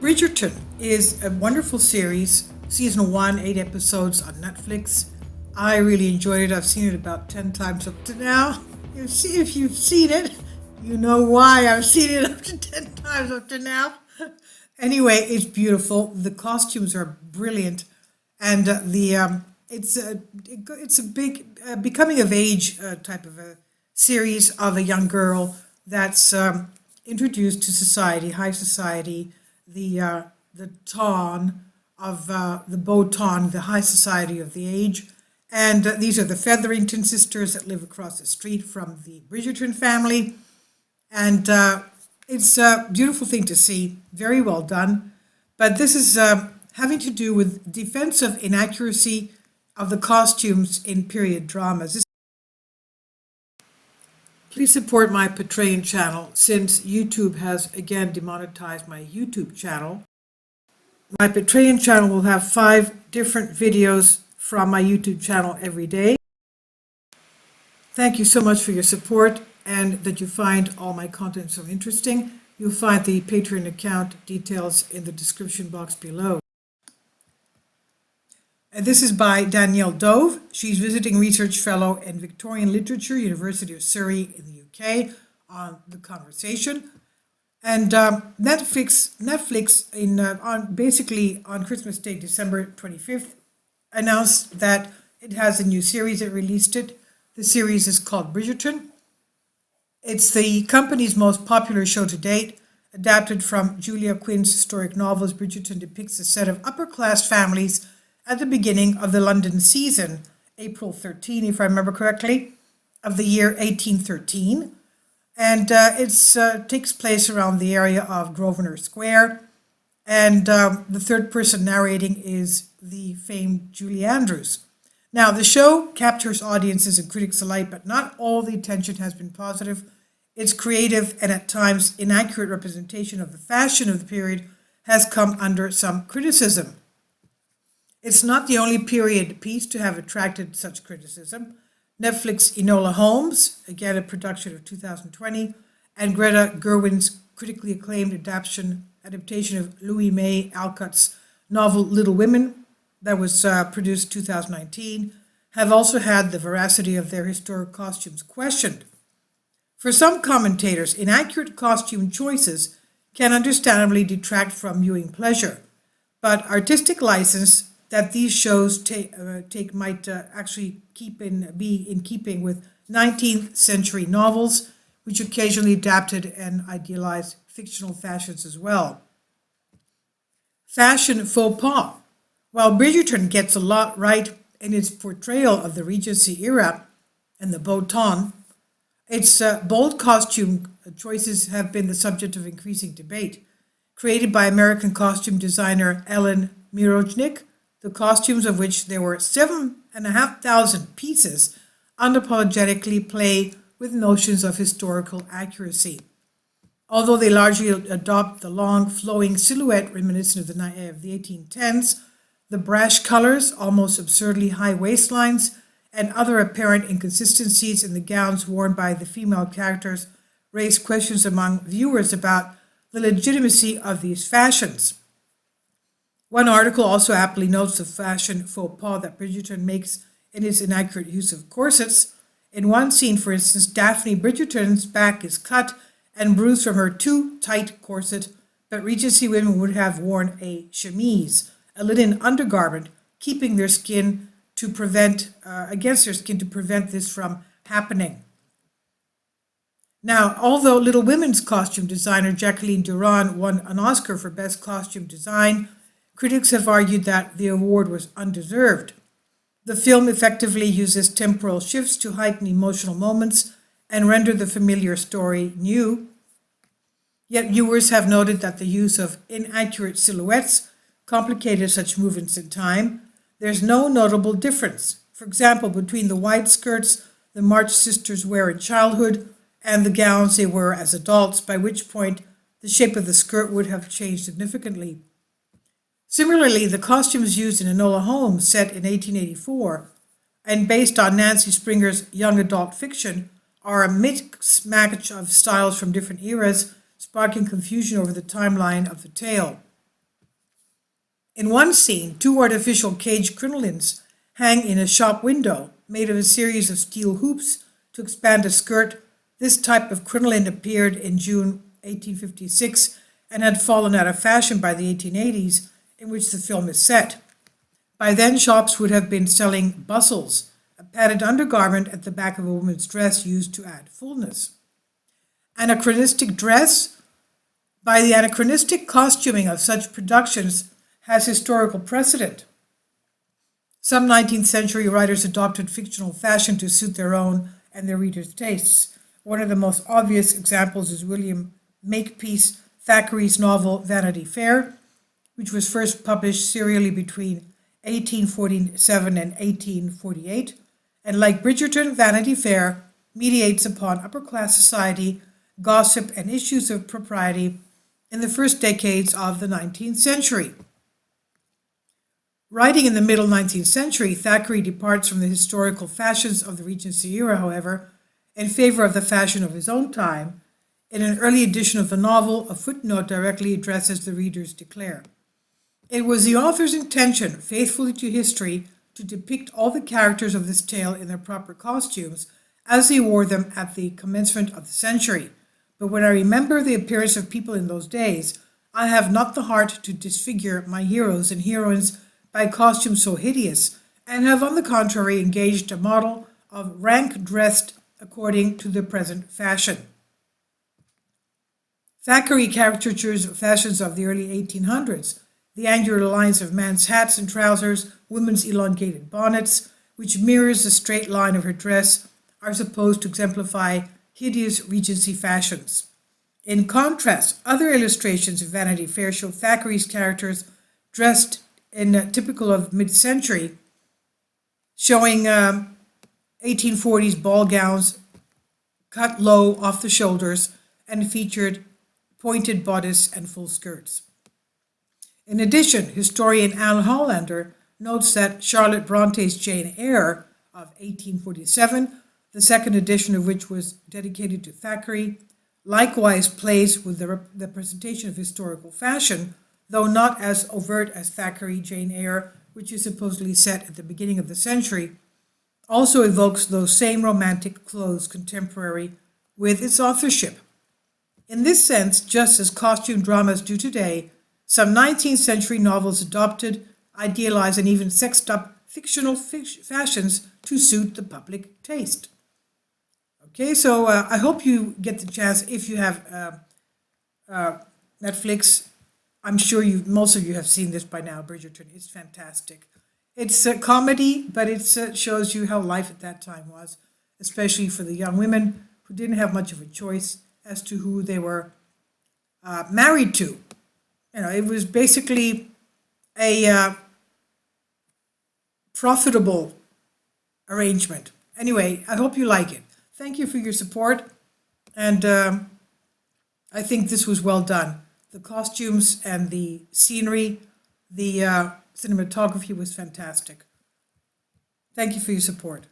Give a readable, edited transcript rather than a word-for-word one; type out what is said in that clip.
Bridgerton is a wonderful series. Season 1, 8 episodes on Netflix. I really enjoyed it. I've seen it about 10 times up to now. If you've seen it, you know why I've seen it up to 10 times up to now. Anyway, it's beautiful. The costumes are brilliant. And it's a big becoming of age type of a series of a young girl that's introduced to society, high society, the ton of the Beau ton, the high society of the age. And these are the Featherington sisters that live across the street from the Bridgerton family. And it's a beautiful thing to see, very well done. But this is having to do with defensive inaccuracy of the costumes in period dramas. Please support my Patreon channel since YouTube has again demonetized my YouTube channel. My Patreon channel will have 5 different videos from my YouTube channel every day. Thank you so much for your support and that you find all my content so interesting. You'll find the Patreon account details in the description box below. And this is by Danielle Dove. She's visiting research fellow in Victorian Literature, University of Surrey in the UK, on The Conversation. And Netflix on Christmas Day, December 25th, announced that it has a new series. It released it. The series is called Bridgerton. It's the company's most popular show to date. Adapted from Julia Quinn's historic novels, Bridgerton depicts a set of upper-class families at the beginning of the London season, April 13, if I remember correctly, of the year 1813. And it takes place around the area of Grosvenor Square. And the third person narrating is the famed Julie Andrews. Now, the show captures audiences and critics alike, but not all the attention has been positive. Its creative and at times inaccurate representation of the fashion of the period has come under some criticism. It's not the only period piece to have attracted such criticism. Netflix Enola Holmes, again a production of 2020, and Greta Gerwig's critically acclaimed adaptation of Louis May Alcott's novel Little Women, that was produced 2019, have also had the veracity of their historic costumes questioned. For some commentators, inaccurate costume choices can understandably detract from viewing pleasure, but artistic license that these shows take might actually be in keeping with 19th century novels, which occasionally adapted and idealized fictional fashions as well. Fashion faux pas. While Bridgerton gets a lot right in its portrayal of the Regency era and the Beau ton, its bold costume choices have been the subject of increasing debate. Created by American costume designer Ellen Mirojnick, the costumes, of which there were 7,500 pieces, unapologetically play with notions of historical accuracy. Although they largely adopt the long, flowing silhouette reminiscent of the 1810s, the brash colors, almost absurdly high waistlines, and other apparent inconsistencies in the gowns worn by the female characters raise questions among viewers about the legitimacy of these fashions. One article also aptly notes the fashion faux pas that Bridgerton makes in its inaccurate use of corsets. In one scene, for instance, Daphne Bridgerton's back is cut and bruised from her too tight corset, but Regency women would have worn a chemise, a linen undergarment, keeping their skin to prevent this from happening. Now, although Little Women's costume designer Jacqueline Durand won an Oscar for Best Costume Design, critics have argued that the award was undeserved. The film effectively uses temporal shifts to heighten emotional moments and render the familiar story new. Yet viewers have noted that the use of inaccurate silhouettes complicated such movements in time. There's no notable difference, for example, between the wide skirts the March sisters wear in childhood and the gowns they wear as adults, by which point the shape of the skirt would have changed significantly. Similarly, the costumes used in Enola Holmes, set in 1884, and based on Nancy Springer's young adult fiction, are a mixed match of styles from different eras, sparking confusion over the timeline of the tale. In one scene, two artificial cage crinolines hang in a shop window made of a series of steel hoops to expand a skirt. This type of crinoline appeared in June 1856 and had fallen out of fashion by the 1880s, in which the film is set. By then, shops would have been selling bustles, a padded undergarment at the back of a woman's dress used to add fullness. Anachronistic dress. By the anachronistic costuming of such productions has historical precedent. Some 19th century writers adopted fictional fashion to suit their own and their readers' tastes. One of the most obvious examples is William Makepeace Thackeray's novel Vanity Fair, which was first published serially between 1847 and 1848, and like Bridgerton, Vanity Fair mediates upon upper-class society, gossip, and issues of propriety in the first decades of the 19th century. Writing in the middle 19th century, Thackeray departs from the historical fashions of the Regency era, however, in favor of the fashion of his own time. In an early edition of the novel, a footnote directly addresses the readers declare, "It was the author's intention, faithfully to history, to depict all the characters of this tale in their proper costumes, as they wore them at the commencement of the century. But when I remember the appearance of people in those days, I have not the heart to disfigure my heroes and heroines by costumes so hideous, and have on the contrary engaged a model of rank dressed according to the present fashion." Thackeray caricatures fashions of the early 1800s, the angular lines of men's hats and trousers, women's elongated bonnets, which mirrors the straight line of her dress, are supposed to exemplify hideous Regency fashions. In contrast, other illustrations of Vanity Fair show Thackeray's characters dressed in typical of mid-century, showing 1840s ball gowns cut low off the shoulders and featured pointed bodice and full skirts. In addition, historian Al Hollander notes that Charlotte Bronte's Jane Eyre of 1847, the second edition of which was dedicated to Thackeray, likewise plays with the representation of historical fashion, though not as overt as Thackeray Jane Eyre, which is supposedly set at the beginning of the century, also evokes those same romantic clothes contemporary with its authorship. In this sense, just as costume dramas do today, some 19th century novels adopted, idealized, and even sexed up fictional fashions to suit the public taste. Okay, so I hope you get the chance, if you have Netflix. I'm sure most of you have seen this by now, Bridgerton. It's fantastic. It's a comedy, but it shows you how life at that time was, especially for the young women who didn't have much of a choice as to who they were married to. You know, it was basically a profitable arrangement. Anyway, I hope you like it. Thank you for your support, and I think this was well done. The costumes and the scenery, the cinematography was fantastic. Thank you for your support.